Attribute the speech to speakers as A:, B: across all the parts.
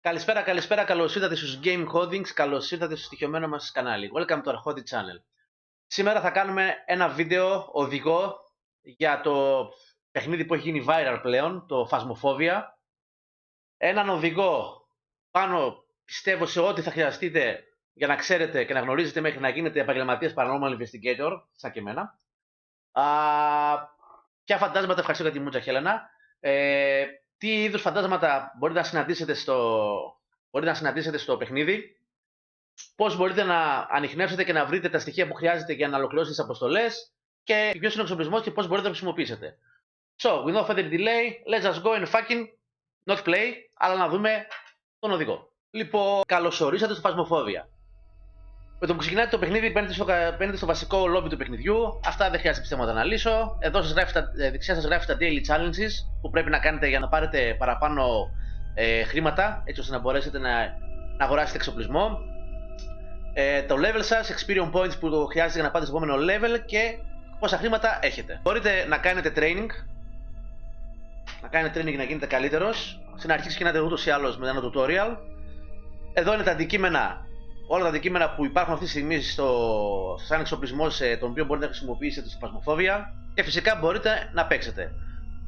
A: Καλησπέρα, καλησπέρα, καλώς ήρθατε στους Game Codings, καλώς ήρθατε στο στοιχειωμένο μας κανάλι. Welcome to our Hobby Channel. Σήμερα θα κάνουμε ένα βίντεο οδηγό για το παιχνίδι που έχει γίνει viral πλέον, το Phasmophobia. Έναν οδηγό πάνω, πιστεύω, σε ό,τι θα χρειαστείτε για να ξέρετε και να γνωρίζετε μέχρι να γίνετε επαγγελματίας Paranormal Investigator, σαν και εμένα. Ποια φαντάσματα, ευχαριστώ για τη Μούτσα Χέλενα. Τι είδους φαντάσματα μπορείτε να συναντήσετε στο παιχνίδι, πώς μπορείτε να ανιχνεύσετε και να βρείτε τα στοιχεία που χρειάζεται για να ολοκληρώσετε τις αποστολές και ποιος είναι ο εξοπλισμός και πώς μπορείτε να το χρησιμοποιήσετε. So, with no further delay, let's just go and fucking not play, αλλά να δούμε τον οδηγό. Λοιπόν, καλωσορίσατε στο Phasmophobia. Με το που ξεκινάτε το παιχνίδι μπαίνετε στο βασικό lobby του παιχνιδιού. Αυτά δεν χρειάζεται πιστεύω να τα αναλύσω. Εδώ δεξιά σας γράφει τα daily challenges που πρέπει να κάνετε για να πάρετε παραπάνω χρήματα, έτσι ώστε να μπορέσετε να αγοράσετε εξοπλισμό. Το level σας, experience points που το χρειάζεται για να πάτε στο επόμενο level και πόσα χρήματα έχετε. Μπορείτε να κάνετε training, για να γίνετε καλύτερος. Στην αρχή ξεκινάτε ούτως ή άλλως με ένα tutorial. Εδώ είναι τα αντικείμενα. Όλα τα αντικείμενα που υπάρχουν αυτή τη στιγμή σαν εξοπλισμός, τον οποίο μπορείτε να χρησιμοποιήσετε στο Phasmophobia και φυσικά μπορείτε να παίξετε.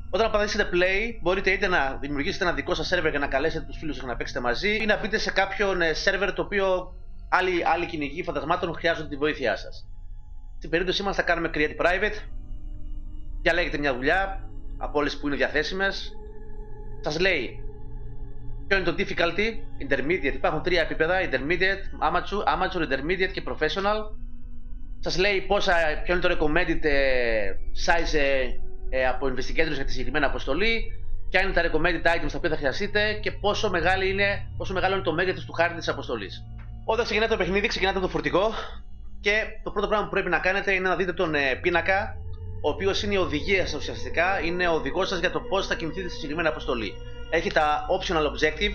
A: Όταν πατήσετε play, μπορείτε είτε να δημιουργήσετε ένα δικό σας server και να καλέσετε τους φίλους σας να παίξετε μαζί, ή να μπείτε σε κάποιον server το οποίο άλλοι κυνηγοί φαντασμάτων χρειάζονται τη βοήθειά σας. Στην περίπτωσή μας θα κάνουμε create private, διαλέγετε μια δουλειά από όλες που είναι διαθέσιμες, σας λέει ποιο είναι το difficulty, intermediate, υπάρχουν τρία επίπεδα, intermediate, amateur, intermediate και professional. Σας λέει ποιο είναι το recommended size από investigators για τη συγκεκριμένη αποστολή, ποια είναι τα recommended items τα οποία θα χρειαστείτε και πόσο μεγάλο είναι το μέγεθος του χάρτη της αποστολής. Όταν ξεκινάτε το παιχνίδι, ξεκινάτε το φορτηγό και το πρώτο πράγμα που πρέπει να κάνετε είναι να δείτε τον πίνακα, ο οποίος είναι η οδηγία σας ουσιαστικά, είναι ο οδηγός σας για το πώς θα κινηθείτε στη συγκεκριμένη αποστολή. Έχει τα optional objective.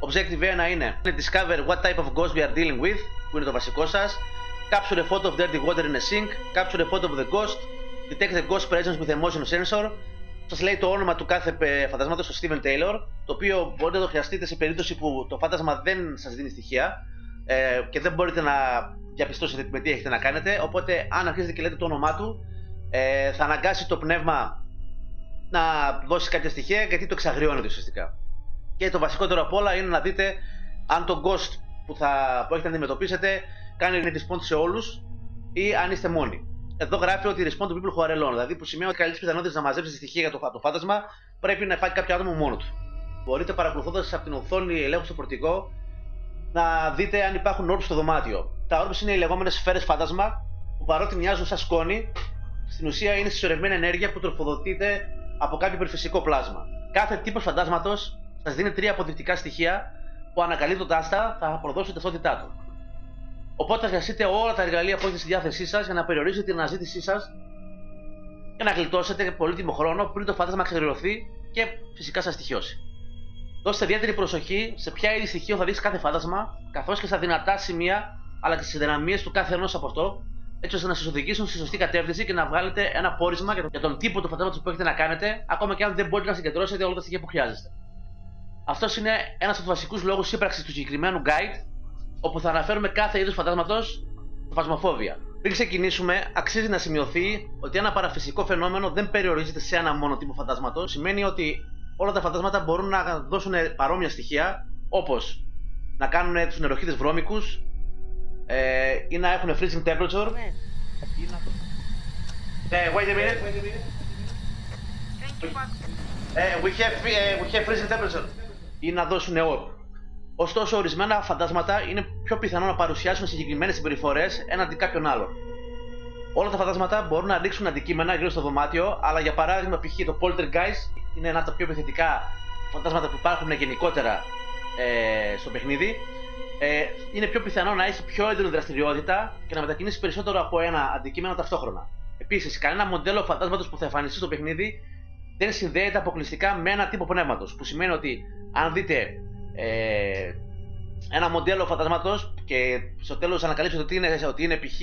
A: Objective 1 είναι discover what type of ghost we are dealing with, που είναι το βασικό σας. Capture a photo of dirty water in a sink. Capture a photo of the ghost. Detect the ghost presence with a motion sensor. Σας λέει το όνομα του κάθε φαντασμάτος στο Steven Taylor, το οποίο μπορείτε να το χρειαστείτε σε περίπτωση που το φάντασμα δεν σας δίνει στοιχεία και δεν μπορείτε να διαπιστώσετε με τι έχετε να κάνετε. Οπότε, αν αρχίσετε και λέτε το όνομά του, θα αναγκάσει το πνεύμα να δώσει κάποια στοιχεία, γιατί το εξαγριώνεται ουσιαστικά. Και το βασικότερο απ' όλα είναι να δείτε αν το ghost που έχετε να αντιμετωπίσετε κάνει respawn σε όλους ή αν είστε μόνοι. Εδώ γράφει ότι respawn to people who are alone, δηλαδή που σημαίνει ότι καλύτερες πιθανότητες να μαζέψετε στοιχεία για το φάντασμα πρέπει να υπάρχει κάποιο άτομο μόνο του. Μπορείτε, παρακολουθώντας από την οθόνη ελέγχου στο φορτηγό, να δείτε αν υπάρχουν orbs στο δωμάτιο. Τα orbs είναι οι λεγόμενες σφαίρες φάντασμα που παρότι μοιάζουν σαν σκόνη, στην ουσία είναι συσσωρευμένη ενέργεια που τροφοδοτείται από κάποιο υπερφυσικό πλάσμα. Κάθε τύπος φαντάσματος σας δίνει τρία αποδεικτικά στοιχεία που ανακαλύπτοντας τα θα προδώσουν την ταυτότητά του. Οπότε θα χρειαστείτε όλα τα εργαλεία που έχετε στη διάθεσή σας για να περιορίσετε την αναζήτησή σας και να γλιτώσετε πολύτιμο χρόνο πριν το φάντασμα ξεγριωθεί και φυσικά σας στοιχειώσει. Δώστε ιδιαίτερη προσοχή σε ποια είδη στοιχείων θα δείξει κάθε φάντασμα, καθώς και στα δυνατά σημεία αλλά και στις δυναμίες του κάθε ενός από αυτό, έτσι ώστε να σας οδηγήσουν στη σωστή κατεύθυνση και να βγάλετε ένα πόρισμα για τον τύπο του φαντάσματος που έχετε να κάνετε, ακόμα και αν δεν μπορείτε να συγκεντρώσετε όλα τα στοιχεία που χρειάζεστε. Αυτός είναι ένας από τους βασικούς λόγους ύπαρξης του συγκεκριμένου guide, όπου θα αναφέρουμε κάθε είδους φαντάσματος στο Phasmophobia. Πριν ξεκινήσουμε, αξίζει να σημειωθεί ότι ένα παραφυσικό φαινόμενο δεν περιορίζεται σε ένα μόνο τύπο φαντάσματος. Σημαίνει ότι όλα τα φαντάσματα μπορούν να δώσουν παρόμοια στοιχεία, όπως να κάνουν τους νεροχύτες βρώμικους, ή να έχουν freezing temperature. Wait a minute. We have freezing temperature. Ή να δώσουν orb. Ωστόσο, ορισμένα φαντάσματα είναι πιο πιθανό να παρουσιάσουν συγκεκριμένες συμπεριφορές έναντι κάποιων άλλων. Όλα τα φαντάσματα μπορούν να ρίξουν αντικείμενα γύρω στο δωμάτιο, αλλά για παράδειγμα, π.χ. το poltergeist είναι ένα από τα πιο επιθετικά φαντάσματα που υπάρχουν γενικότερα στο παιχνίδι. Είναι πιο πιθανό να έχει πιο έντονη δραστηριότητα και να μετακινήσει περισσότερο από ένα αντικείμενο ταυτόχρονα. Επίσης, κανένα μοντέλο φαντάσματος που θα εμφανιστεί στο παιχνίδι δεν συνδέεται αποκλειστικά με ένα τύπο πνεύματος. Που σημαίνει ότι αν δείτε ένα μοντέλο φαντάσματος και στο τέλος ανακαλύψετε ότι είναι π.χ.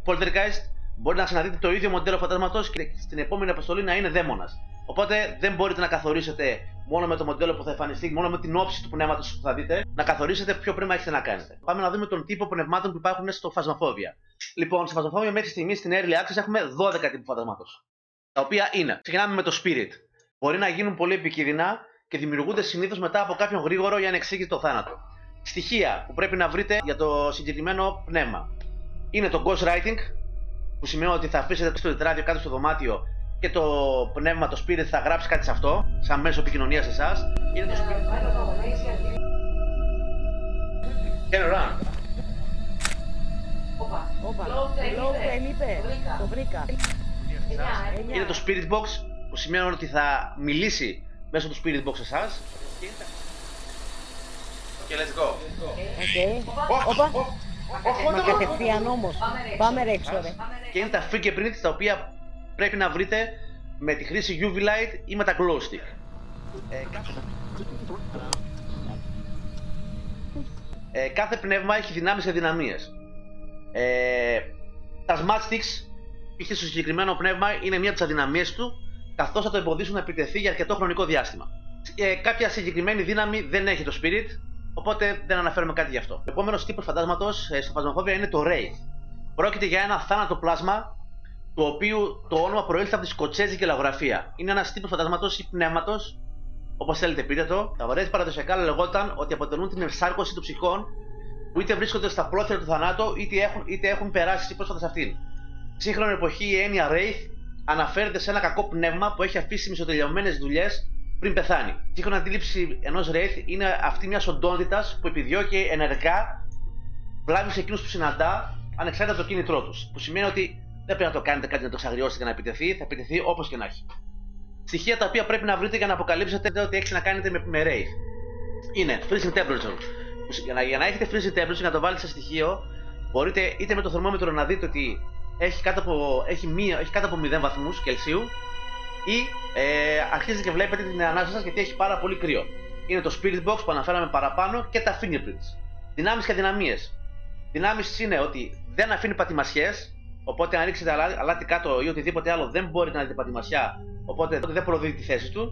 A: poltergeist, μπορείτε να ξαναδείτε το ίδιο μοντέλο φαντάσματος και στην επόμενη αποστολή να είναι δαίμονας. Οπότε δεν μπορείτε να καθορίσετε μόνο με το μοντέλο που θα εμφανιστεί, μόνο με την όψη του πνεύματος που θα δείτε, να καθορίσετε ποιο πνεύμα έχετε να κάνετε. Πάμε να δούμε τον τύπο πνευμάτων που υπάρχουν στο Phasmophobia. Λοιπόν, στο Phasmophobia μέχρι στιγμή στην Early Access έχουμε 12 τύπου φαντασμάτος. Τα οποία είναι, ξεκινάμε με το Spirit. Μπορεί να γίνουν πολύ επικίνδυνα και δημιουργούνται συνήθως μετά από κάποιον γρήγορο ή ανεξήγητο θάνατο. Στοιχεία που πρέπει να βρείτε για το συγκεκριμένο πνεύμα είναι το Ghostwriting, που σημαίνει ότι θα αφήσετε στο τετράδιο κάτω στο δωμάτιο και το πνεύμα, το Spirit, θα γράψει κάτι σε αυτό, σαν μέσο επικοινωνίας σε εσάς. Είναι το Spirit. Can run.
B: Low frame είπε. Το βρήκα.
A: Είναι το Spirit Box, που σημαίνει ότι θα μιλήσει μέσω του Spirit Box σε εσάς. Και let's go.
B: Όπα. Μα κατευθείαν όμως. Πάμε ρέξω ρε.
A: Και είναι τα fingerprints τα οποία πρέπει να βρείτε με τη χρήση UV light ή με τα glow stick. Κάθε πνεύμα έχει δυνάμεις και αδυναμίες. Τα smart sticks, π.χ. στο συγκεκριμένο πνεύμα, είναι μία από τις αδυναμίες του, καθώς θα το εμποδίσουν να επιτεθεί για αρκετό χρονικό διάστημα. Κάποια συγκεκριμένη δύναμη δεν έχει το Spirit, οπότε δεν αναφέρουμε κάτι γι' αυτό. Ο επόμενος τύπος φαντάσματος στο Phasmophobia είναι το Wraith. Πρόκειται για ένα θάνατο πλάσμα, του οποίου το όνομα προήλθε από τη σκοτσέζικη λαογραφία. Είναι ένας τύπος φαντάσματος ή πνεύματος, όπως θέλετε πείτε το. Τα Wraith παραδοσιακά λεγόταν ότι αποτελούν την ενσάρκωση των ψυχών που είτε βρίσκονται στα πρόθυρα του θανάτου είτε έχουν περάσει πρόσφατα σε αυτήν. Στη σύγχρονη εποχή η έννοια Wraith αναφέρεται σε ένα κακό πνεύμα που έχει αφήσει μισοτελειωμένες δουλειές πριν πεθάνει. Η σύγχρονη αντίληψη ενός Wraith είναι αυτή μιας οντότητας που επιδιώκει ενεργά βλάβη σε εκείνους που συναντά, ανεξάρτητα από το κίνητρό τους. Που σημαίνει ότι δεν πρέπει να το κάνετε κάτι να το εξαγριώσετε για να επιτεθεί, θα επιτεθεί όπως και να έχει. Στοιχεία τα οποία πρέπει να βρείτε για να αποκαλύψετε ότι έχει να κάνετε με Wraith είναι freezing temperature. Για να έχετε freezing temperature, να το βάλετε σε στοιχείο, μπορείτε είτε με το θερμόμετρο να δείτε ότι έχει κάτω από 0 βαθμούς Κελσίου ή αρχίζετε και βλέπετε την ανάσα σας γιατί έχει πάρα πολύ κρύο. Είναι το Spirit Box που αναφέραμε παραπάνω και τα fingerprints. Δυνάμεις και αδυναμίες. Δυνάμεις είναι ότι δεν αφήνει πατημασιές, οπότε αν ρίξετε αλάτι κάτω ή οτιδήποτε άλλο δεν μπορείτε να δείτε πατημασιά, οπότε δεν προδίδει τη θέση του.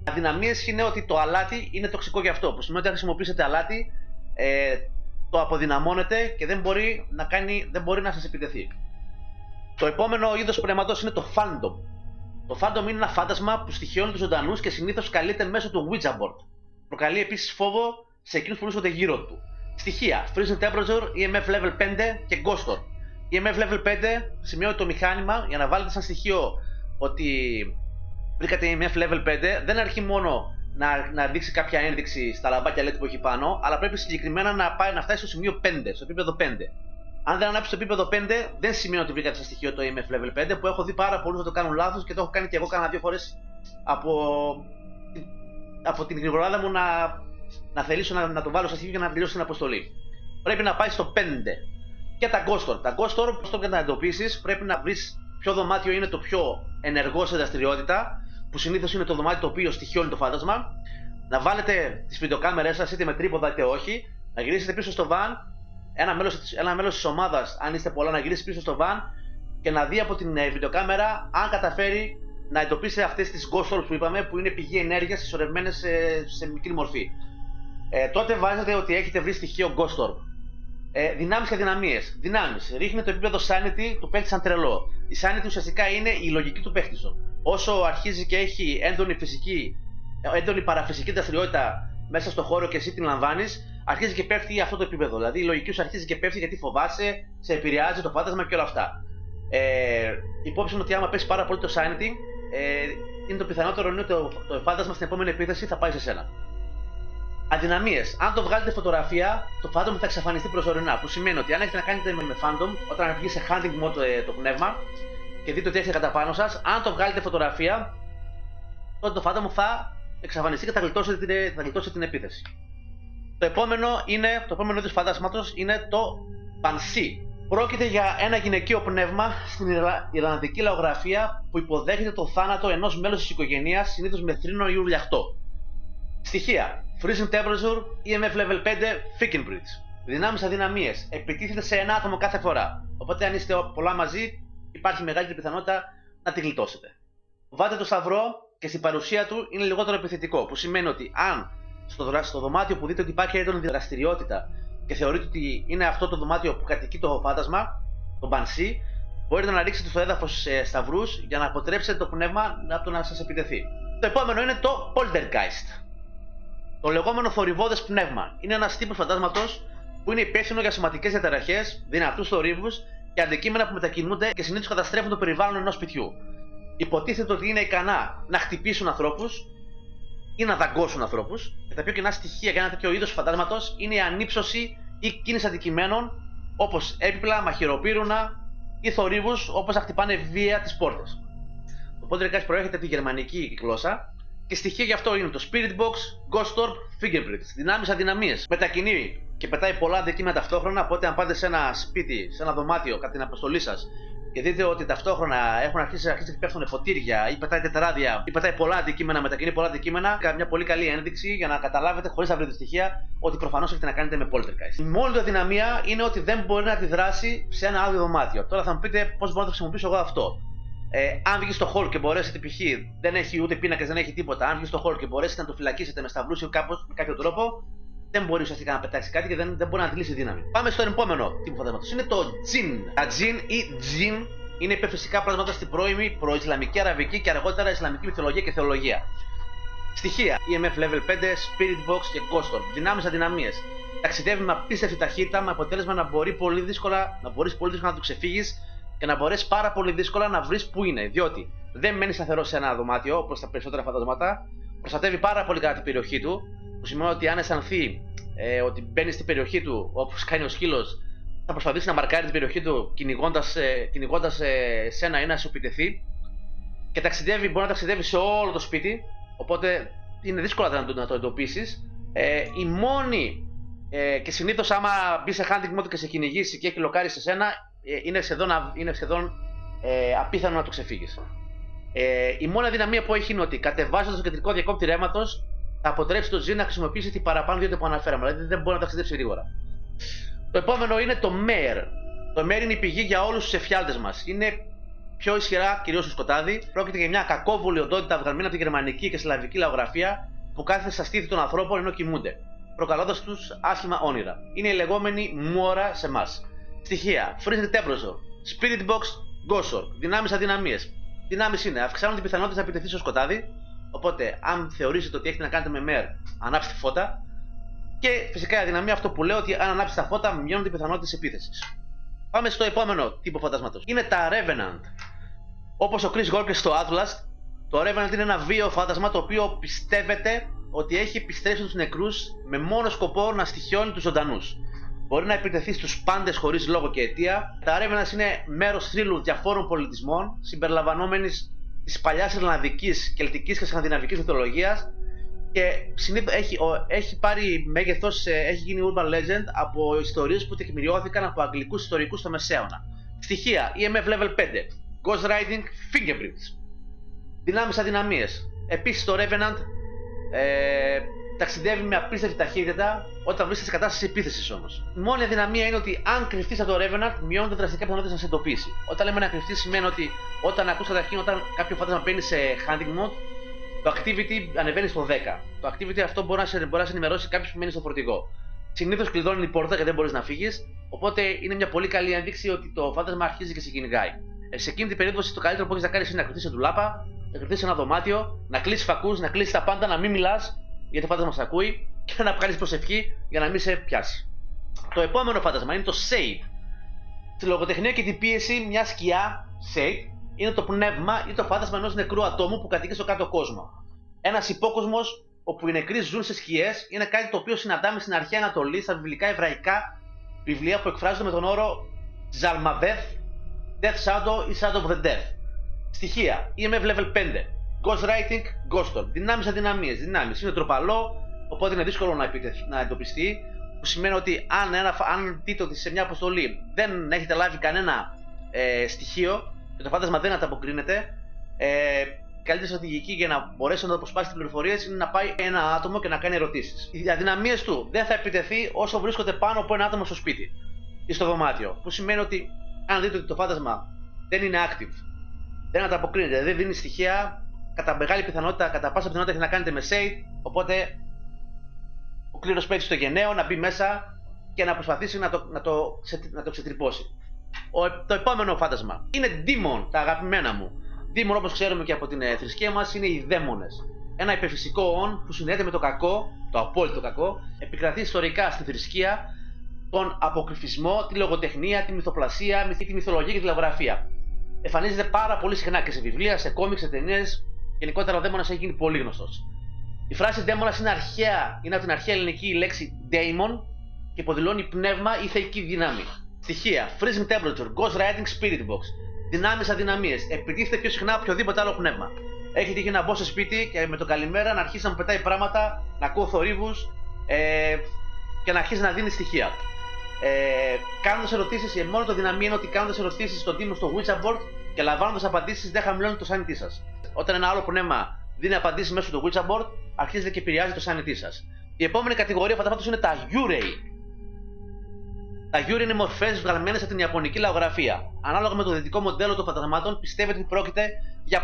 A: Αδυναμίες είναι ότι το αλάτι είναι τοξικό για αυτό, που σημαίνει ότι αν χρησιμοποιήσετε αλάτι το αποδυναμώνετε και δεν μπορεί να σας επιτεθεί. Το επόμενο είδος πνεύματος είναι το Phantom. Το Phantom είναι ένα φάντασμα που στοιχειώνει τους ζωντανούς και συνήθως καλείται μέσω του Ouija board. Προκαλεί επίσης φόβο σε εκείνους που βρίσκονται γύρω του. Στοιχεία: Freezing Temperature, EMF Level 5 και Ghost Orb. EMF Level 5 σημαίνει ότι το μηχάνημα, για να βάλετε σαν στοιχείο ότι βρήκατε EMF Level 5, δεν αρκεί μόνο να δείξει κάποια ένδειξη στα λαμπάκια LED που έχει πάνω, αλλά πρέπει συγκεκριμένα να φτάσει στο σημείο 5, στο επίπεδο 5. Αν δεν ανάψει το επίπεδο 5, δεν σημαίνει ότι βρήκατε σαν στοιχείο το EMF Level 5, που έχω δει πάρα πολλούς να το κάνουν λάθος και το έχω κάνει και εγώ κάνα 2 φορές από την γρηγοράδα μου να θελήσω να το βάλω στα στοιχείο και να τελειώσω την αποστολή. Πρέπει να πάει στο 5. Και τα Ghost Orb. Τα Ghost Orb, για να εντοπίσεις, πρέπει να βρεις ποιο δωμάτιο είναι το πιο ενεργό σε δραστηριότητα, που συνήθως είναι το δωμάτιο το οποίο στοιχειώνει το φάντασμα. Να βάλετε τις βιντεοκάμερές σας, είτε με τρίποδα είτε όχι, να γυρίσετε πίσω στο van. Ένα μέλος της ομάδας, αν είστε πολλά, να γυρίσει πίσω στο van και να δει από την βιντεοκάμερα αν καταφέρει να εντοπίσει αυτές τις Ghost Orbs που είπαμε, που είναι πηγή ενέργειας συσσωρευμένες σε μικρή μορφή. Τότε βάζετε ότι έχετε βρει στοιχείο Ghost Orb. Δυνάμεις και αδυναμίες. Δυνάμεις. Ρίχνει το επίπεδο sanity του παίκτη σαν τρελό. Η sanity ουσιαστικά είναι η λογική του παίκτη. Όσο αρχίζει και έχει έντονη παραφυσική δραστηριότητα μέσα στο χώρο και εσύ την λαμβάνεις, αρχίζει και πέφτει αυτό το επίπεδο. Δηλαδή η λογική σου αρχίζει και πέφτει γιατί φοβάσαι, σε επηρεάζει το φάντασμα και όλα αυτά. Υπόψη είναι ότι άμα πέσει πάρα πολύ το sanity, είναι το πιθανότερο είναι ότι το φάντασμα στην επόμενη επίθεση θα πάει σε σένα. Αδυναμίες. Αν το βγάλετε φωτογραφία, το Phantom θα εξαφανιστεί προσωρινά. Που σημαίνει ότι αν έχετε να κάνετε με Phantom, όταν βγει σε hunting mode το πνεύμα και δείτε ότι έχετε κατά πάνω σας, αν το βγάλετε φωτογραφία, τότε το Phantom θα εξαφανιστεί και θα γλιτώσετε την επίθεση. Το επόμενο είδος φαντάσματος είναι το Pansy. Πρόκειται για ένα γυναικείο πνεύμα στην Ιρλανδική λαογραφία που υποδέχεται το θάνατο ενός μέλους της οικογένειας, συνήθως με θρήνο ή ουρλιαχτό. Στοιχεία: Freezing Temperature, EMF Level 5, Fingerprints. Δυνάμεις αδυναμίες. Επιτίθεται σε ένα άτομο κάθε φορά. Οπότε αν είστε πολλά μαζί, υπάρχει μεγαλύτερη πιθανότητα να τη γλιτώσετε. Βάλτε το σταυρό και στην παρουσία του είναι λιγότερο επιθετικό. Που σημαίνει ότι αν στο δωμάτιο που δείτε ότι υπάρχει έντονη δραστηριότητα και θεωρείτε ότι είναι αυτό το δωμάτιο που κατοικεί το φάντασμα, το μπανσί, μπορείτε να ρίξετε στο έδαφος σταυρούς για να αποτρέψετε το πνεύμα από το να σας επιτεθεί. Το επόμενο είναι το Poltergeist. Το λεγόμενο θορυβώδες πνεύμα. Είναι ένας τύπος φαντάσματος που είναι υπεύθυνο για σωματικές διαταραχές, δυνατούς θορύβους και αντικείμενα που μετακινούνται και συνήθως καταστρέφουν το περιβάλλον ενός σπιτιού. Υποτίθεται ότι είναι ικανά να χτυπήσουν ανθρώπους ή να δαγκώσουν ανθρώπους. Και τα πιο κοινά στοιχεία για ένα τέτοιο είδος φαντάσματος είναι η ανύψωση ή κίνηση αντικειμένων όπως έπιπλα, μαχαιροπύρουνα ή θορύβους όπως να χτυπάνε βία τις πόρτες. Το Poltergeist προέρχεται από τη γερμανική γλώσσα και στοιχεία γι' αυτό είναι το Spirit Box, Ghost Orb, Fingerprints, δυνάμεις αδυναμίες. Μετακινεί και πετάει πολλά αντικείμενα ταυτόχρονα, οπότε αν πάτε σε ένα σπίτι, σε ένα δωμάτιο κατά την αποστολή σας και δείτε ότι ταυτόχρονα έχουν αρχίσει να πέφτουν φωτήρια ή πετάει τετράδια ή πετάει πολλά αντικείμενα, μετακινεί πολλά αντικείμενα, μια πολύ καλή ένδειξη για να καταλάβετε χωρίς να βρείτε στοιχεία ότι προφανώς έχετε να κάνετε με Poltergeist. Η μόνη του αδυναμία είναι ότι δεν μπορεί να αντιδράσει σε ένα άλλο δωμάτιο. Τώρα θα μου πείτε πώς μπορώ να το χρησιμοποιήσω εγώ αυτό. Αν βγει στο hall και μπορέσετε, π.χ. δεν έχει ούτε πίνακες, δεν έχει τίποτα. Αν βγει στο hall και μπορέσετε να το φυλακίσετε με σταυρούς ή με κάποιο τρόπο, δεν μπορεί ουσιαστικά να πετάξει κάτι και δεν μπορεί να αντιλήσει δύναμη. Πάμε στο επόμενο τύπο φαντάσματος. Είναι το Jinn. Τα Jinn ή Jinn είναι υπερφυσικά πράγματα στην πρώιμη προϊσλαμική, αραβική και αργότερα ισλαμική μυθολογία και θεολογία. Στοιχεία: EMF level 5, Spirit Box και Ghost Orb. Δυνάμεις αδυναμίες. Ταξιδεύει με απίστευτη ταχύτητα με αποτέλεσμα να μπορείς πολύ δύσκολα να του ξεφύγεις και να μπορέσει πάρα πολύ δύσκολα να βρεις που είναι. Διότι δεν μένει σταθερό σε ένα δωμάτιο όπως τα περισσότερα φαντάσματα, προστατεύει πάρα πολύ κατά την περιοχή του, που σημαίνει ότι αν αισθανθεί ότι μπαίνει στην περιοχή του όπως κάνει ο σκύλος, θα προσπαθήσει να μαρκάρει την περιοχή του κυνηγώντας σένα ή να σου επιτεθεί. Και μπορεί να ταξιδεύει σε όλο το σπίτι, οπότε είναι δύσκολο να το εντοπίσεις. Η μόνη και συνήθως άμα μπει σε hunting mode και σε κυνηγήσει και έχει λοκάρει σε σένα, είναι σχεδόν απίθανο να το ξεφύγεις. Η μόνη αδυναμία που έχει είναι ότι κατεβάζοντας το κεντρικό διακόπτη ρεύματος θα αποτρέψει το Jinn να χρησιμοποιήσει την παραπάνω διότητα που αναφέραμε, δηλαδή δεν μπορεί να ταξιδέψει γρήγορα. Το επόμενο είναι το Mare. Το Mare είναι η πηγή για όλους τους εφιάλτες μας. Είναι πιο ισχυρά, κυρίως στο σκοτάδι. Πρόκειται για μια κακόβουλη οντότητα βγαλμένη από τη γερμανική και σλαβική λαογραφία που κάθεται στα στήθη των ανθρώπων ενώ κοιμούνται, προκαλώντας τους άσχημα όνειρα. Είναι η λεγόμενη μόρα σε εμάς. Στοιχεία: Freezing Temperature, Spirit Box, Ghost Orb. Δυνάμεις αδυναμίες. Δυνάμεις είναι: αυξάνουν την πιθανότητα να επιτεθεί στο σκοτάδι. Οπότε, αν θεωρήσετε ότι έχετε να κάνετε με Mare, ανάψτε φώτα. Και φυσικά η αδυναμία αυτό που λέω ότι αν ανάψετε τα φώτα, μειώνουν την πιθανότητα της επίθεσης. Πάμε στο επόμενο τύπο φαντάσματος. Είναι τα Revenant. Όπως ο Chris Walker στο Outlast, το Revenant είναι ένα βίαιο φάντασμα το οποίο πιστεύετε ότι έχει επιστρέψει τους νεκρούς με μόνο σκοπό να στοιχιώνει τους ζωντανούς. Μπορεί να επιτεθεί στους πάντες χωρίς λόγο και αιτία. Τα Revenants είναι μέρος θρύλου διαφόρων πολιτισμών, συμπεριλαμβανόμενης της παλιάς Ιρλανδικής, Κελτικής και Σκανδιναβικής μυθολογίας. Και έχει πάρει μέγεθος, έχει γίνει urban legend από ιστορίες που τεκμηριώθηκαν από αγγλικούς ιστορικούς στο Μεσαίωνα. Στοιχεία: EMF level 5, Ghost Riding, Fingerprints. Δυνάμεις αδυναμίες. Επίσης το Revenant ταξιδεύει με απίστευτη ταχύτητα όταν βρίσκεται σε κατάσταση επίθεσης όμως. Η μόνη αδυναμία είναι ότι αν κρυφτείς από το Revenant, μειώνεται δραστικά πιθανότητα να σε εντοπίσει. Όταν λέμε να κρυφτείς, σημαίνει ότι όταν ακούς καταρχήν όταν κάποιο φάντασμα μπαίνει σε hunting mode, το activity ανεβαίνει στο 10. Το activity αυτό μπορεί να σε ενημερώσει κάποιος που μένει στο φορτηγό. Συνήθως κλειδώνει η πόρτα και δεν μπορείς να φύγεις, οπότε είναι μια πολύ καλή ένδειξη ότι το φάντασμα αρχίζει και σε κυνηγάει. Σε εκείνη την περίπτωση, το καλύτερο που έχεις να κάνεις είναι να κρυφτείς σε ντουλάπα, να κρυφτείς σε ένα δωμάτιο, να κλείσεις φακούς, να κλείσεις τα πάντα, να μην μιλάς, γιατί το φάντασμα σε ακούει, και να κάνεις προσευχή για να μην σε πιάσει. Το επόμενο φάντασμα είναι το Shade. Στη λογοτεχνία και την πίεση, μια σκιά, Shade, είναι το πνεύμα ή το φάντασμα ενός νεκρού ατόμου που κατοικεί στο κάτω κόσμο. Ένας υπόκοσμος όπου οι νεκροί ζουν σε σκιές είναι κάτι το οποίο συναντάμε στην αρχαία Ανατολή στα βιβλικά εβραϊκά βιβλία που εκφράζονται με τον όρο Zalmaveth, Death Shadow ή Shadow of the Death. Στοιχεία: EMF level 5, Ghost Writing, Ghost Orb. Δυνάμεις αδυναμίες. Δυνάμεις είναι τροπαλό, οπότε είναι δύσκολο να εντοπιστεί. Που σημαίνει ότι αν δείτε ότι σε μια αποστολή δεν έχετε λάβει κανένα στοιχείο και το φάντασμα δεν ανταποκρίνεται, καλύτερη στρατηγική για να μπορέσει να αποσπάσει τις πληροφορίες είναι να πάει ένα άτομο και να κάνει ερωτήσεις. Οι αδυναμίες του δεν θα επιτεθεί όσο βρίσκονται πάνω από ένα άτομο στο σπίτι ή στο δωμάτιο. Που σημαίνει ότι αν δείτε ότι το φάντασμα δεν είναι active, δεν ανταποκρίνεται, δεν δίνει στοιχεία, κατά μεγάλη πιθανότητα, κατά πάσα πιθανότητα έχει να κάνετε με Shade. Οπότε ο κλήρος πέφτει στο γενναίο να μπει μέσα και να προσπαθήσει να το ξετρυπώσει. Το επόμενο φάντασμα είναι Demon, τα αγαπημένα μου. Demon, όπως ξέρουμε και από την θρησκεία μας, είναι οι δαίμονες. Ένα υπερφυσικό όν που συνδέεται με το κακό, το απόλυτο κακό, επικρατεί ιστορικά στη θρησκεία, τον αποκρυφισμό, τη λογοτεχνία, τη μυθοπλασία, τη μυθολογία και τη λαογραφία. Εμφανίζεται πάρα πολύ συχνά και σε βιβλία, σε κόμιξ, σε ταινίες. Γενικότερα ο δαίμονας έχει γίνει πολύ γνωστός. Η φράση δαίμονας είναι αρχαία, είναι από την αρχαία ελληνική λέξη daemon και υποδηλώνει πνεύμα ή θεϊκή δύναμη. Στοιχεία: freezing temperature, ghost writing, spirit box. Δυνάμεις, αδυναμίες. Επιτίθεται πιο συχνά από οποιοδήποτε άλλο πνεύμα. Έχει τύχει να μπω σε σπίτι και με το καλημέρα να αρχίσει να μου πετάει πράγματα, να ακούω θορύβους και να αρχίσει να δίνει στοιχεία. Κάνοντας ερωτήσεις, μόνο το δυναμία είναι ότι κάνοντας ερωτήσεις στον τίμο στο Ouija board και λαμβάνοντας απαντήσεις δεν χαμηλώνει το sanity σας. Όταν ένα άλλο πνεύμα δίνει απαντήσεις μέσω του Ouija board, αρχίζετε και επηρεάζει το sanity σας. Η επόμενη κατηγορία φαντασμάτων είναι τα Yurei. Τα Yurei είναι μορφές βγαλμένες από την Ιαπωνική λαογραφία. Ανάλογα με το δυτικό μοντέλο των φαντασμάτων, πιστεύετε ότι πρόκειται για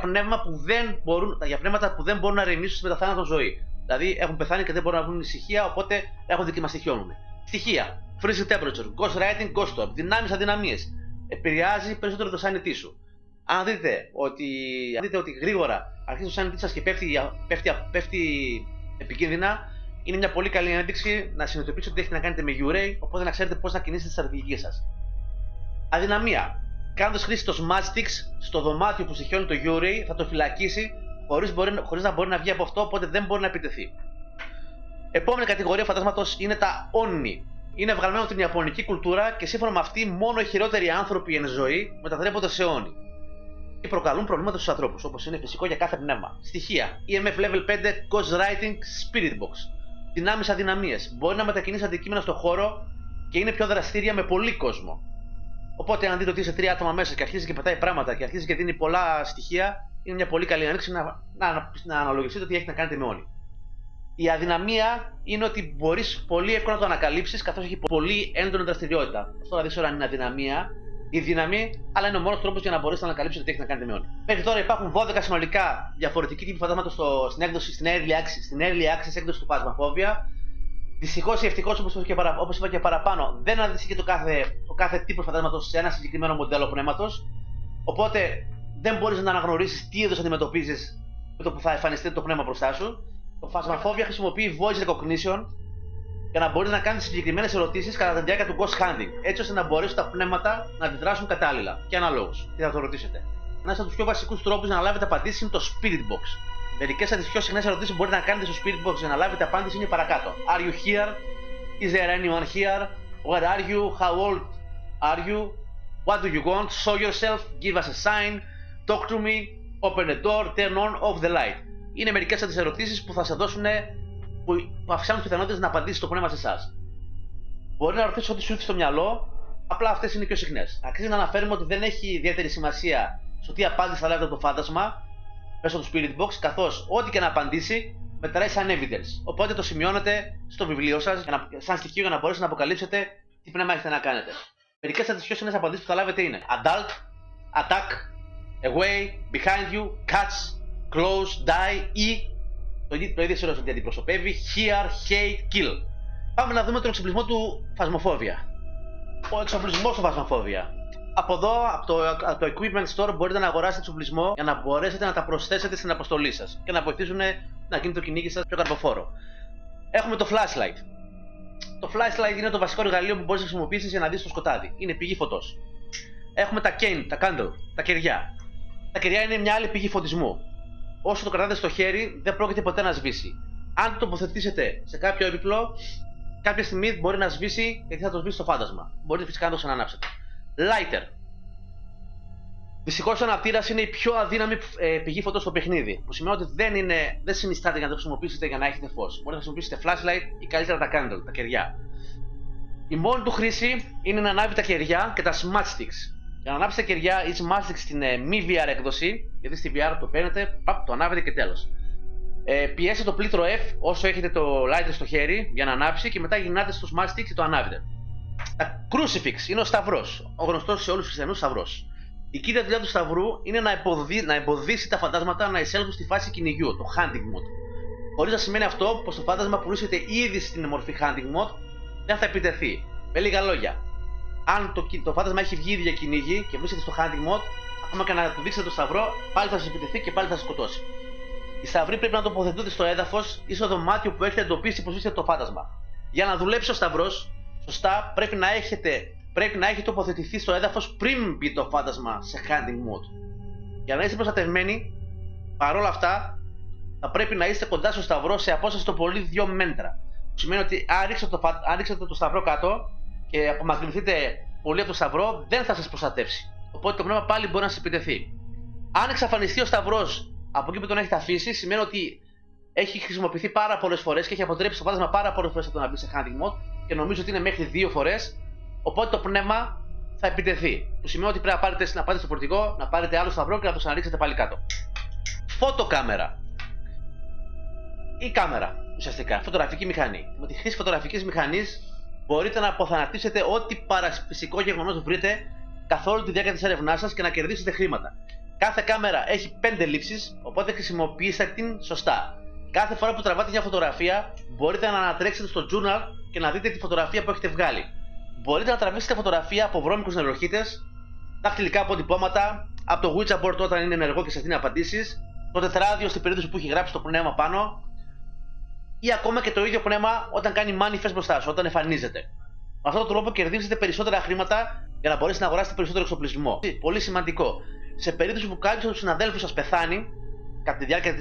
A: πνεύματα που δεν μπορούν να ρεμίσουν στη μεταθάνατον ζωή. Δηλαδή έχουν πεθάνει και δεν μπορούν να βρουν ησυχία, οπότε έχουν δική μας στοιχειώνουν. Στοιχεία: freezing temperature, ghost writing, ghost orb. Δυνάμεις, αδυναμίες. Επηρεάζει περισσότερο το sanity σου. Αν δείτε ότι γρήγορα αρχίζει το sanity σας και πέφτει επικίνδυνα, είναι μια πολύ καλή ένδειξη να συνειδητοποιήσετε ότι έχει να κάνετε με Yurei, οπότε να ξέρετε πώς να κινήσετε τη στρατηγική σας. Αδυναμία: κάνοντας χρήση των Smatchsticks στο δωμάτιο που στοιχιώνει το Yurei, θα το φυλακίσει χωρίς να μπορεί να βγει από αυτό, οπότε δεν μπορεί να επιτεθεί. Επόμενη κατηγορία φαντάσματος είναι τα Onni. Είναι βγαλμένο από την Ιαπωνική κουλτούρα και σύμφωνα με αυτή, μόνο οι χειρότεροι άνθρωποι εν ζωή μετατρέπονται σε Onni. Και προκαλούν προβλήματα στους ανθρώπους, όπως είναι φυσικό για κάθε πνεύμα. Στοιχεία: EMF level 5, ghost writing, spirit box. Δυνάμεις, αδυναμίες. Μπορεί να μετακινήσει αντικείμενα στον χώρο και είναι πιο δραστήρια με πολύ κόσμο. Οπότε, αν δείτε ότι είσαι 3 άτομα μέσα και αρχίζει και πετάει πράγματα και αρχίζει και δίνει πολλά στοιχεία, είναι μια πολύ καλή ένδειξη να αναλογιστείτε ότι έχει να κάνετε με Onni. Η αδυναμία είναι ότι μπορείς πολύ εύκολα να το ανακαλύψεις καθώς έχει πολύ έντονη δραστηριότητα. Τώρα δεν ξέρω αν είναι αδυναμία ή δύναμη, αλλά είναι ο μόνος τρόπος για να μπορέσετε να ανακαλύψετε τι έχει να κάνετε με Onni. Μέχρι τώρα υπάρχουν 12 συνολικά διαφορετικοί τύποι φαντάσματος στην early access έκδοση του Phasmophobia. Δυστυχώς ή ευτυχώς, όπως είπα και παραπάνω, δεν αντιστοιχεί το κάθε τύπο φαντάσματος σε ένα συγκεκριμένο μοντέλο πνεύματος. Οπότε δεν μπορείς να αναγνωρίσεις τι είδος αντιμετωπίζεις με το που θα εμφανιστεί το πνεύμα μπροστά σου. Το Phasmophobia χρησιμοποιεί voice recognition για να μπορείς να κάνεις συγκεκριμένες ερωτήσεις κατά τη διάρκεια του ghost hunting, έτσι ώστε να μπορέσουν τα πνεύματα να αντιδράσουν κατάλληλα και αναλόγως. Τι θα το ρωτήσετε. Ένας από τους πιο βασικούς τρόπους για να λάβετε απαντήσεις είναι το Spirit Box. Μερικές από τις πιο συχνές ερωτήσεις που μπορείτε να κάνετε στο Spirit Box για να λάβετε απάντηση είναι παρακάτω. Are you here? Is there anyone here? Where are you? How old are you? What do you want? Show yourself. Give us a sign. Talk to me. Open the door. Turn on. Off the light. Είναι μερικές από τις ερωτήσεις που θα σας δώσουν, που αυξάνουν τις πιθανότητες να απαντήσει το πνεύμα σε εσάς. Μπορεί να ρωτήσει ό,τι σου έρθει στο μυαλό, απλά αυτές είναι οι πιο συχνές. Αξίζει να αναφέρουμε ότι δεν έχει ιδιαίτερη σημασία στο τι απάντηση θα λάβετε από το φάντασμα μέσω του Spirit Box, καθώς ό,τι και να απαντήσει μετράει σαν evidence. Οπότε το σημειώνετε στο βιβλίο σας σαν στοιχείο για να μπορέσετε να αποκαλύψετε τι πνεύμα έχετε να κάνετε. Μερικές από τις πιο συχνές απαντήσεις που θα λάβετε είναι Adult, Attack, Away, Behind you, Catch, Close, Die ή το ίδιο σειρός ότι αντιπροσωπεύει Hear, Hate, Kill. Πάμε να δούμε τον εξοπλισμό του Phasmophobia. Ο εξοπλισμός του Phasmophobia. Από εδώ, από το Equipment Store, μπορείτε να αγοράσετε εξοπλισμό για να μπορέσετε να τα προσθέσετε στην αποστολή σας και να βοηθήσουν να γίνει το κυνήγι σας πιο καρποφόρο. Έχουμε το Flashlight. Το Flashlight είναι το βασικό εργαλείο που μπορείς να χρησιμοποιήσεις για να δεις το σκοτάδι. Είναι πηγή φωτός. Έχουμε τα Cane, τα Candle, τα κεριά. Τα κεριά είναι μια άλλη πηγή φωτισμού. Όσο το κρατάτε στο χέρι, δεν πρόκειται ποτέ να σβήσει. Αν το τοποθετήσετε σε κάποιο έπιπλο, κάποια στιγμή μπορεί να σβήσει γιατί θα το σβήσει το φάντασμα. Μπορείτε φυσικά να το ξανανάψετε. Lighter. Δυστυχώς ο αναπτήρας είναι η πιο αδύναμη πηγή φωτός στο παιχνίδι. Που σημαίνει ότι δεν συνιστάται για να το χρησιμοποιήσετε για να έχετε φως. Μπορείτε να χρησιμοποιήσετε flashlight ή καλύτερα τα candle, τα κεριά. Η μόνη του χρήση είναι να ανάβει τα κεριά και τα matchsticks. Για να ανάψετε κεριά ή matchsticks στην μη VR έκδοση, γιατί στη VR το παίρνετε, το ανάβετε και τέλος. Πιέστε το πλήκτρο F όσο έχετε το lighter στο χέρι για να ανάψει και μετά γυρνάτε στους matchsticks και το ανάβετε. Τα Crucifix είναι ο σταυρός, ο γνωστός σε όλους τους χριστιανούς σταυρός. Η κύρια δουλειά του Σταυρού είναι να εμποδίσει τα φαντάσματα να εισέλθουν στη φάση κυνηγιού, το hunting mode. Χωρίς να σημαίνει αυτό πως το φάντασμα που βρίσκεται ήδη στην μορφή hunting mode δεν θα επιτεθεί. Με λίγα λόγια, αν το φάντασμα έχει βγει ήδη για κυνήγι και βρίσκεται στο hunting mode, ακόμα και να του δείξετε το Σταυρό, πάλι θα σας επιτεθεί και πάλι θα σας σκοτώσει. Οι Σταυροί πρέπει να τοποθετούνται στο έδαφος ή στο δωμάτιο που έχετε εντοπίσει πως βρίσκεται το φάντασμα. Για να δουλέψει ο Σταυρός, σωστά πρέπει να έχει τοποθετηθεί στο έδαφος πριν μπει το φάντασμα σε hunting mode. Για να είστε προστατευμένοι, παρόλα αυτά, θα πρέπει να είστε κοντά στο Σταυρό σε απόσταση το πολύ 2 μέτρα. Που σημαίνει ότι αν ρίξετε το Σταυρό κάτω και απομακρυνθείτε πολύ από το Σταυρό, δεν θα σας προστατεύσει. Οπότε το πνεύμα πάλι μπορεί να σας επιτεθεί. Αν εξαφανιστεί ο Σταυρός από εκεί που τον έχετε αφήσει, σημαίνει ότι έχει χρησιμοποιηθεί πάρα πολλές φορές και έχει αποτρέψει το φάντασμα πάρα πολλές φορές από το να μπει σε hunting mode και νομίζω ότι είναι μέχρι 2 φορές. Οπότε το πνεύμα θα επιτεθεί. Που σημαίνει ότι πρέπει να πάτε στο φορτηγό, να πάρετε άλλο Σταυρό και να το ξαναρίξετε πάλι κάτω. Φωτοκάμερα. Η κάμερα, ουσιαστικά, φωτογραφική μηχανή. Με τη χρήση φωτογραφικής μηχανής μπορείτε να αποθανατήσετε ό,τι παραφυσικό γεγονός βρείτε καθ' όλη τη διάρκεια της έρευνάς σας και να κερδίσετε χρήματα. Κάθε κάμερα έχει 5 λήψεις, οπότε χρησιμοποιήστε την σωστά. Κάθε φορά που τραβάτε μια φωτογραφία, μπορείτε να ανατρέξετε στο journal και να δείτε τη φωτογραφία που έχετε βγάλει. Μπορείτε να τραβήσετε φωτογραφία από βρώμικους νεροχύτες, δακτυλικά αποτυπώματα, από το Ouija board όταν είναι ενεργό και σας δίνει απαντήσεις, το τετράδιο στην περίπτωση που έχει γράψει το πνεύμα πάνω, ή ακόμα και το ίδιο πνεύμα όταν κάνει manifest μπροστά σου, όταν εμφανίζεται. Με αυτόν τον τρόπο κερδίζετε περισσότερα χρήματα για να μπορέσετε να αγοράσετε περισσότερο εξοπλισμό. Πολύ σημαντικό. Σε περίπτωση που κάποιος από τους συναδέλφους σας πεθάνει κατά τη διάρκεια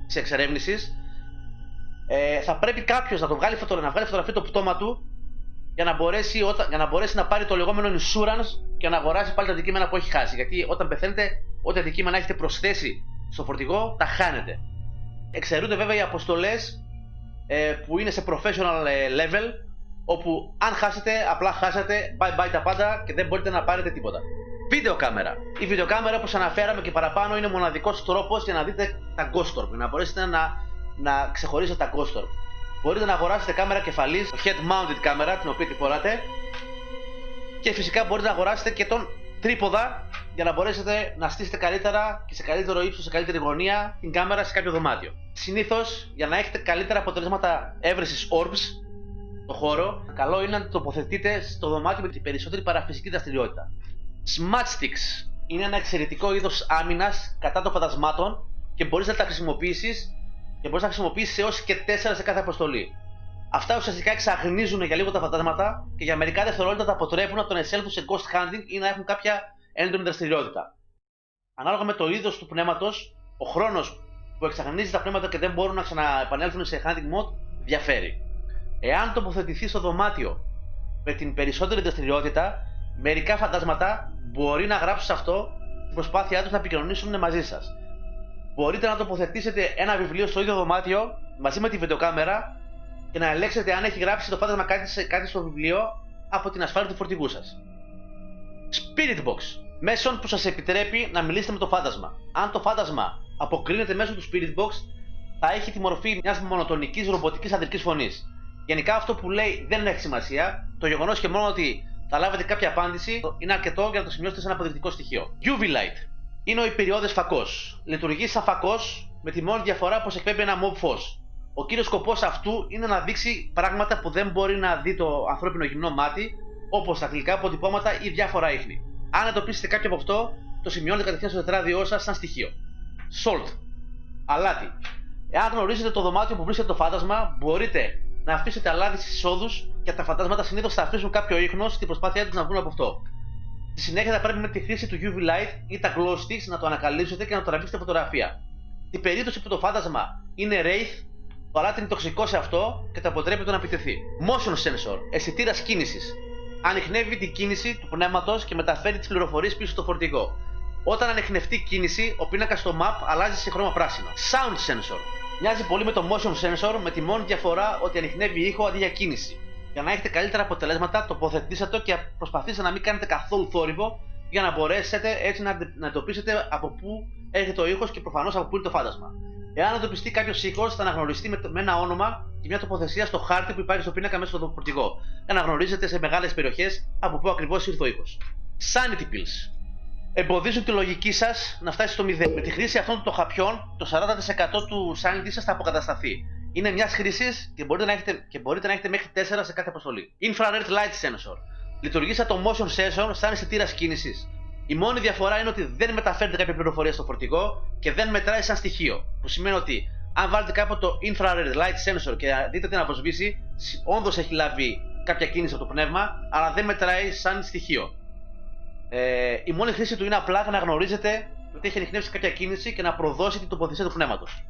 A: της εξερεύνησης, θα πρέπει κάποιος να βγάλει φωτογραφία το πτώμα του για να μπορέσει να πάρει το λεγόμενο insurance και να αγοράσει πάλι τα αντικείμενα που έχει χάσει. Γιατί όταν πεθαίνετε, ό,τι αντικείμενα έχετε προσθέσει στο φορτηγό, τα χάνετε. Εξαιρούνται βέβαια οι αποστολές που είναι σε professional level, όπου αν χάσετε, απλά χάσατε, bye bye τα πάντα και δεν μπορείτε να πάρετε τίποτα. Βιντεοκάμερα. Η βιντεοκάμερα, όπως αναφέραμε και παραπάνω, είναι ο μοναδικός τρόπος για να δείτε τα ghost orb, για να μπορέσετε να ξεχωρίσετε τα ghost orb. Μπορείτε να αγοράσετε κάμερα κεφαλής, head mounted κάμερα, την οποία τη φοράτε, και φυσικά μπορείτε να αγοράσετε και τον τρίποδα για να μπορέσετε να στήσετε καλύτερα και σε καλύτερο ύψος, σε καλύτερη γωνία την κάμερα σε κάποιο δωμάτιο. Συνήθως, για να έχετε καλύτερα αποτελέσματα έβρεσης orbs στο χώρο, καλό είναι να το τοποθετείτε στο δωμάτιο με την περισσότερη παραφυσική δραστηριότητα. Smudge sticks είναι ένα εξαιρετικό είδος άμυνας κατά των φαντασμάτων και μπορείς να τα χρησιμοποιήσεις έως και 4 σε κάθε αποστολή. Αυτά ουσιαστικά εξαγνίζουν για λίγο τα φαντάσματα και για μερικά δευτερόλεπτα τα αποτρέπουν από το να εισέλθουν σε ghost hunting ή να έχουν κάποια έντονη δραστηριότητα. Ανάλογα με το είδος του πνεύματος, ο χρόνος που εξαγνίζει τα πνεύματα και δεν μπορούν να ξαναεπανέλθουν σε hunting mode διαφέρει. Εάν τοποθετηθεί στο δωμάτιο με την περισσότερη δραστηριότητα, μερικά φαντάσματα μπορεί να γράψουν σε αυτό την προσπάθειά τους να επικοινωνήσουν μαζί σας. Μπορείτε να τοποθετήσετε ένα βιβλίο στο ίδιο δωμάτιο μαζί με τη βιντεοκάμερα και να ελέγξετε αν έχει γράψει το φάντασμα κάτι στο βιβλίο από την ασφάλεια του φορτηγού σας. Spirit Box. Μέσον που σας επιτρέπει να μιλήσετε με το φάντασμα. Αν το φάντασμα αποκρίνεται μέσω του Spirit Box, θα έχει τη μορφή μιας μονοτονικής ρομποτικής ανδρικής φωνής. Γενικά αυτό που λέει δεν έχει σημασία. Το γεγονός και μόνο ότι θα λάβετε κάποια απάντηση είναι αρκετό για να το σημειώσετε σε ένα αποδεικτικό στοιχείο. UV Light. Είναι ο υπηριώδες φακός. Λειτουργεί σαν φακός με τη μόνη διαφορά πως εκπέμπει ένα mob φως. Ο κύριος σκοπός αυτού είναι να δείξει πράγματα που δεν μπορεί να δει το ανθρώπινο γυμνό μάτι, όπως τα γλυκά αποτυπώματα ή διάφορα ίχνη. Αν εντοπίσετε κάποιο από αυτό, το σημειώνετε κατευθείαν στο τετράδιό σας σαν στοιχείο. Salt. Αλάτι. Εάν γνωρίζετε το δωμάτιο που βρίσκεται το φάντασμα, μπορείτε να αφήσετε αλάτι στις εισόδους και τα φαντάσματα συνήθως θα αφήσουν κάποιο ίχνος στην προσπάθειά τους να βγουν από αυτό. Στη συνέχεια θα πρέπει με τη χρήση του UV Light ή τα glow sticks να το ανακαλύψετε και να το τραβήξετε φωτογραφία. Στην περίπτωση που το φάντασμα είναι wraith, το αλάτι είναι τοξικό σε αυτό και το αποτρέπει το να επιτεθεί. Motion sensor, αισθητήρας κίνησης. Ανιχνεύει την κίνηση του πνεύματος και μεταφέρει τις πληροφορίες πίσω στο φορτηγό. Όταν ανιχνευτεί κίνηση, ο πίνακας στο map αλλάζει σε χρώμα πράσινο. Sound sensor. Μοιάζει πολύ με το motion sensor, με τη μόνη διαφορά ότι ανιχνεύει ήχο αντί για κίνηση. Για να έχετε καλύτερα αποτελέσματα, τοποθετήστε το και προσπαθήστε να μην κάνετε καθόλου θόρυβο για να μπορέσετε έτσι να εντοπίσετε από πού έρχεται ο ήχος και προφανώς από πού είναι το φάντασμα. Εάν εντοπιστεί κάποιος ήχος, θα αναγνωριστεί με ένα όνομα και μια τοποθεσία στο χάρτη που υπάρχει στο πίνακα μέσα στο φορτηγό. Για να γνωρίζετε σε μεγάλες περιοχές από πού ακριβώς ήρθε ο ήχος. Sanity pills. εμποδίζουν τη λογική σας να φτάσει στο 0. Με τη χρήση αυτών των χαπιών, το 40% του sanity σας θα αποκατασταθεί. Είναι μιας χρήσης και μπορείτε να έχετε μέχρι 4 σε κάθε αποστολή. Infrared Light Sensor. Λειτουργεί σαν το Motion Sensor σαν αισθητήρας κίνησης. Η μόνη διαφορά είναι ότι δεν μεταφέρεται κάποια πληροφορία στο φορτηγό και δεν μετράει σαν στοιχείο. Που σημαίνει ότι αν βάλετε κάπου το Infrared Light Sensor και δείτε την αποσβήσει, όντως έχει λάβει κάποια κίνηση από το πνεύμα, αλλά δεν μετράει σαν στοιχείο. Η μόνη χρήση του είναι απλά να γνωρίζετε ότι έχει ανιχνεύσει κάποια κίνηση και να προδώσει την τοποθεσία του πνεύματος.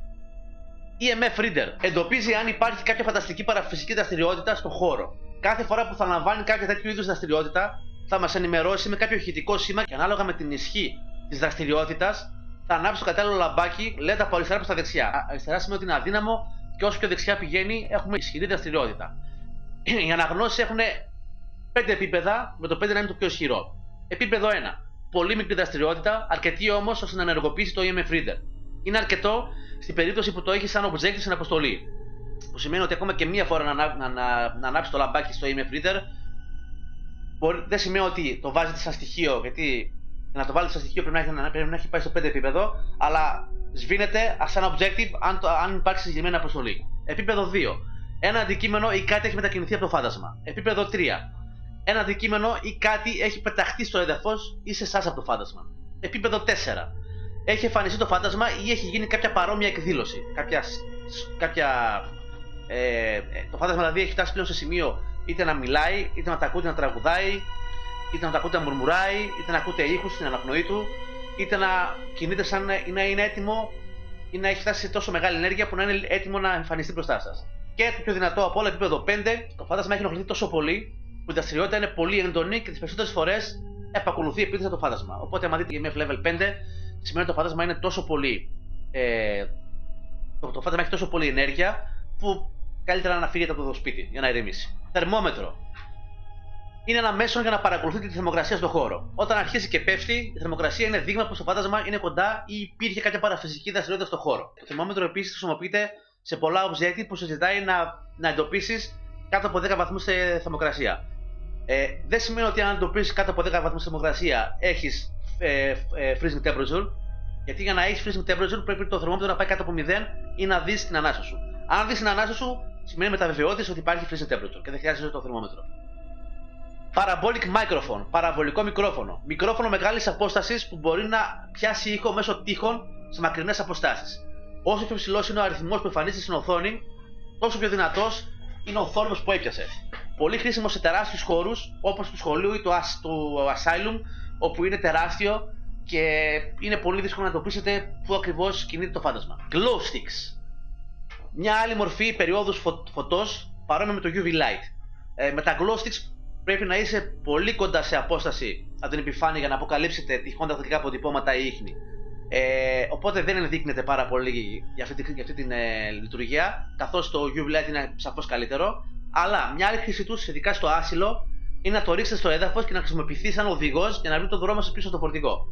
A: EMF Reader εντοπίζει αν υπάρχει κάποια φανταστική παραφυσική δραστηριότητα στον χώρο. Κάθε φορά που θα λαμβάνει κάποια τέτοιου είδους δραστηριότητα, θα μας ενημερώσει με κάποιο ηχητικό σήμα και ανάλογα με την ισχύ της δραστηριότητας, θα ανάψει το κατάλληλο λαμπάκι, LED από αριστερά προς τα δεξιά. Αριστερά σημαίνει ότι είναι αδύναμο και όσο πιο δεξιά πηγαίνει, έχουμε ισχυρή δραστηριότητα. Οι αναγνώσεις έχουν 5 επίπεδα, με το 5 να είναι το πιο ισχυρό. Επίπεδο 1. Πολύ μικρή δραστηριότητα, αρκετή όμως ώστε να ενεργοποιήσει το EMF Reader. Είναι αρκετό στην περίπτωση που το έχει σαν objective στην αποστολή. Που σημαίνει ότι ακόμα και μία φορά να ανάψει το λαμπάκι στο EMF Reader, δεν σημαίνει ότι το βάζετε σαν στοιχείο, γιατί για να το βάλετε σαν στοιχείο πρέπει να έχει πάει στο 5 επίπεδο, αλλά σβήνεται σαν objective αν υπάρξει συγκεκριμένη αποστολή. Επίπεδο 2. Ένα αντικείμενο ή κάτι έχει μετακινηθεί από το φάντασμα. Επίπεδο 3. Ένα αντικείμενο ή κάτι έχει πεταχτεί στο έδαφος ή σε εσάς από το φάντασμα. Επίπεδο 4. Έχει εμφανιστεί το φάντασμα ή έχει γίνει κάποια παρόμοια εκδήλωση. Το φάντασμα δηλαδή έχει φτάσει πλέον σε σημείο είτε να μιλάει, είτε να τα ακούτε να τραγουδάει, είτε να τα ακούτε να μουρμουράει, είτε να ακούτε ήχους στην αναπνοή του, είτε να κινείται σαν να είναι έτοιμο ή να έχει φτάσει σε τόσο μεγάλη ενέργεια που να είναι έτοιμο να εμφανιστεί μπροστά σας. Και το πιο δυνατό από όλα, επίπεδο 5, το φάντασμα έχει ενοχληθεί τόσο πολύ που η δραστηριότητα είναι πολύ έντονη και τις περισσότερες φορές επακολουθεί επίθεση το φάντασμα. Οπότε, αν δείτε EMF level 5, σημαίνει ότι το φάντασμα είναι τόσο πολύ. Το φάντασμα έχει τόσο πολύ ενέργεια που καλύτερα να φύγετε από το σπίτι για να ηρεμήσει. Θερμόμετρο. Είναι ένα μέσο για να παρακολουθείτε τη θερμοκρασία στον χώρο. Όταν αρχίζει και πέφτει, η θερμοκρασία είναι δείγμα πως το φάντασμα είναι κοντά ή υπήρχε κάποια παραφυσική δραστηριότητα στον χώρο. Το θερμόμετρο επίσης χρησιμοποιείται σε πολλά objective που συζητάει να εντοπίσεις κάτω από 10 βαθμούς θερμοκρασία. Δεν σημαίνει ότι αν εντοπίσεις κάτω από 10 βαθμούς θερμοκρασία έχεις freezing temperature, γιατί για να έχεις freezing temperature πρέπει το θερμόμετρο να πάει κάτω από 0 ή να δεις την ανάσα σου. Αν δεις την ανάσα σου, σημαίνει μεταβεβαιώτης ότι υπάρχει freezing temperature και δεν χρειάζεται το θερμόμετρο. Parabolic microphone, παραβολικό μικρόφωνο. Μικρόφωνο μεγάλης απόστασης που μπορεί να πιάσει ήχο μέσω τείχων σε μακρινές αποστάσεις. Όσο πιο ψηλός είναι ο αριθμός που εμφανίζεται στην οθόνη, τόσο πιο δυνατός είναι ο θόρυβος που έπιασε. Πολύ χρήσιμο σε τεράστιους χώρους όπως του σχολείου ή του asylum, όπου είναι τεράστιο και είναι πολύ δύσκολο να εντοπίσετε πού ακριβώς κινείται το φάντασμα. Glow sticks. Μια άλλη μορφή περιόδους φωτός παρόμοια με το UV light. Με τα glow sticks πρέπει να είσαι πολύ κοντά σε απόσταση από την επιφάνεια για να αποκαλύψετε τυχόν δακτυλικά αποτυπώματα ή ίχνη. Οπότε δεν ενδείκνεται πάρα πολύ για αυτή την λειτουργία, καθώς το UV light είναι σαφώς καλύτερο. Αλλά μια άλλη χρήση του, ειδικά στο άσυλο, είναι να το ρίξετε στο έδαφος και να χρησιμοποιηθεί σαν οδηγός για να βρει το δρόμο σας πίσω στο φορτηγό.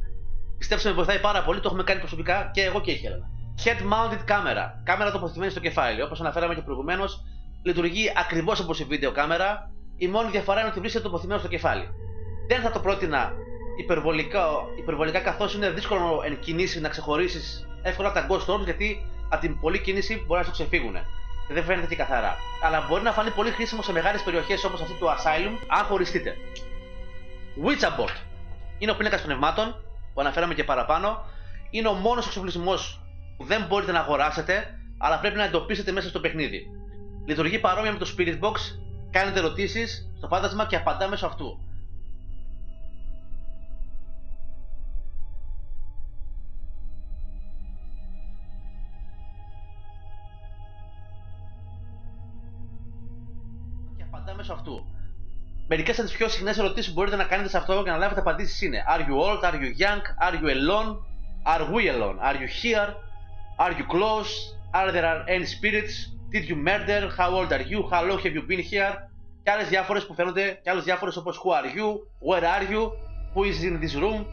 A: Πιστέψτε με, βοηθάει πάρα πολύ, το έχουμε κάνει προσωπικά και εγώ και η Χέλενα. Head mounted camera. Κάμερα τοποθετημένη στο κεφάλι. Όπως αναφέραμε και προηγουμένως, λειτουργεί ακριβώς όπως η βίντεο κάμερα. Η μόνη διαφορά είναι ότι βρίσκεται τοποθετημένο στο κεφάλι. Δεν θα το πρότεινα υπερβολικά, καθώς είναι δύσκολο εν κινήσει να ξεχωρίσεις εύκολα τα ghost orbs, γιατί από την πολλή κίνηση μπορεί να σου ξεφύγουν. Και δεν φαίνεται και καθαρά. Αλλά μπορεί να φανεί πολύ χρήσιμο σε μεγάλες περιοχές όπως αυτή του Asylum, αν χωριστείτε. Ouija board. Είναι ο πίνακας πνευμάτων που αναφέραμε και παραπάνω. Είναι ο μόνος εξοπλισμός που δεν μπορείτε να αγοράσετε, αλλά πρέπει να εντοπίσετε μέσα στο παιχνίδι. Λειτουργεί παρόμοια με το Spirit Box. Κάνετε ερωτήσεις στο φάντασμα και απαντά μέσω αυτού. Μερικές από τις πιο συχνές ερωτήσεις που μπορείτε να κάνετε σε αυτό για να λάβετε απαντήσεις είναι: Are you old? Are you young? Are you alone? Are we alone? Are you here? Are you close? Are there any spirits? Did you murder? How old are you? How long have you been here? Και άλλες διάφορες που φαίνονται, και άλλες διάφορες όπως Who are you? Where are you? Who is in this room?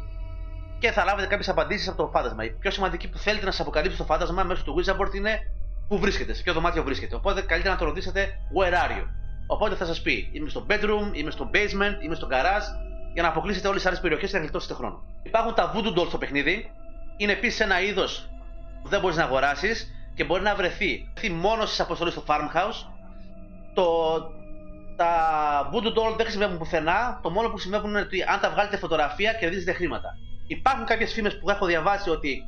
A: Και θα λάβετε κάποιες απαντήσεις από το φάντασμα. Η πιο σημαντική που θέλετε να σας αποκαλύψει το φάντασμα μέσω του Ouija board είναι πού βρίσκεται, σε ποιο δωμάτιο βρίσκεται. Οπότε καλύτερα να το ρωτήσετε Where are you? Οπότε θα σας πει: είμαι στο bedroom, είμαι στο basement, είμαι στο garage για να αποκλείσετε όλες τις άλλες περιοχές και να γλιτώσετε χρόνο. Υπάρχουν τα Voodoo Dolls στο παιχνίδι. Είναι επίσης ένα είδος που δεν μπορείς να αγοράσεις και μπορεί να βρεθεί μόνο στις αποστολές στο Farmhouse. Τα Voodoo Doll δεν χρησιμεύουν πουθενά. Το μόνο που χρησιμεύουν είναι ότι αν τα βγάλετε φωτογραφία κερδίζετε χρήματα. Υπάρχουν κάποιες φήμες που έχω διαβάσει ότι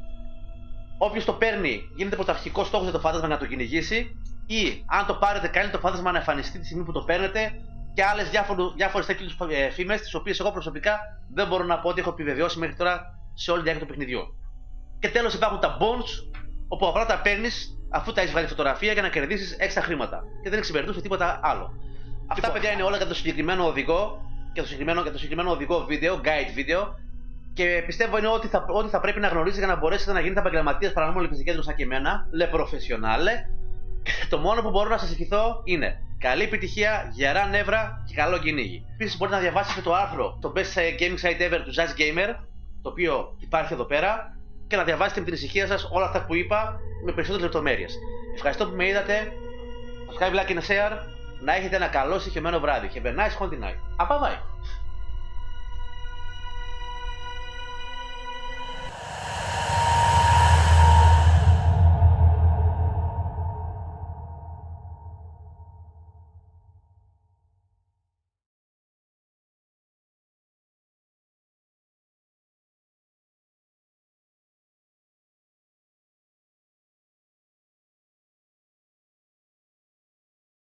A: όποιος το παίρνει γίνεται πρωταρχικός στόχος για το φάντασμα να το κυνηγήσει, ή αν το πάρετε κάνει το φάντασμα να εμφανιστεί τη στιγμή που το παίρνετε, και άλλες διάφορες τέτοιες φήμες, τις οποίες εγώ προσωπικά δεν μπορώ να πω ότι έχω επιβεβαιώσει μέχρι τώρα σε όλη τη διάρκεια του παιχνιδιού. Και τέλος υπάρχουν τα Bones, όπου απλά τα παίρνεις αφού τα έχεις βγάλει φωτογραφία για να κερδίσεις έξτρα χρήματα. Και δεν εξυπηρετούσε τίποτα άλλο. Αυτά, παιδιά, είναι όλα για το συγκεκριμένο οδηγό και το συγκεκριμένο οδηγό βίντεο, guide βίντεο. Και πιστεύω είναι ότι θα πρέπει να γνωρίζετε για να μπορέσετε να γίνετε επαγγελματίες παρανόμων επιστημονικών σαν και εμένα, le professionale. Και το μόνο που μπορώ να σας ευχηθώ είναι καλή επιτυχία, γερά νεύρα και καλό κυνήγι. Επίσης, μπορείτε να διαβάσετε το άρθρο στο Best Gaming Site Ever του Jazz Gamer, το οποίο υπάρχει εδώ πέρα, και να διαβάσετε με την ησυχία σας όλα αυτά που είπα με περισσότερες λεπτομέρειες. Ευχαριστώ που με είδατε. Subscribe, like and share. Να έχετε ένα καλό στοιχειωμένο βράδυ. Have a nice night. Bye bye.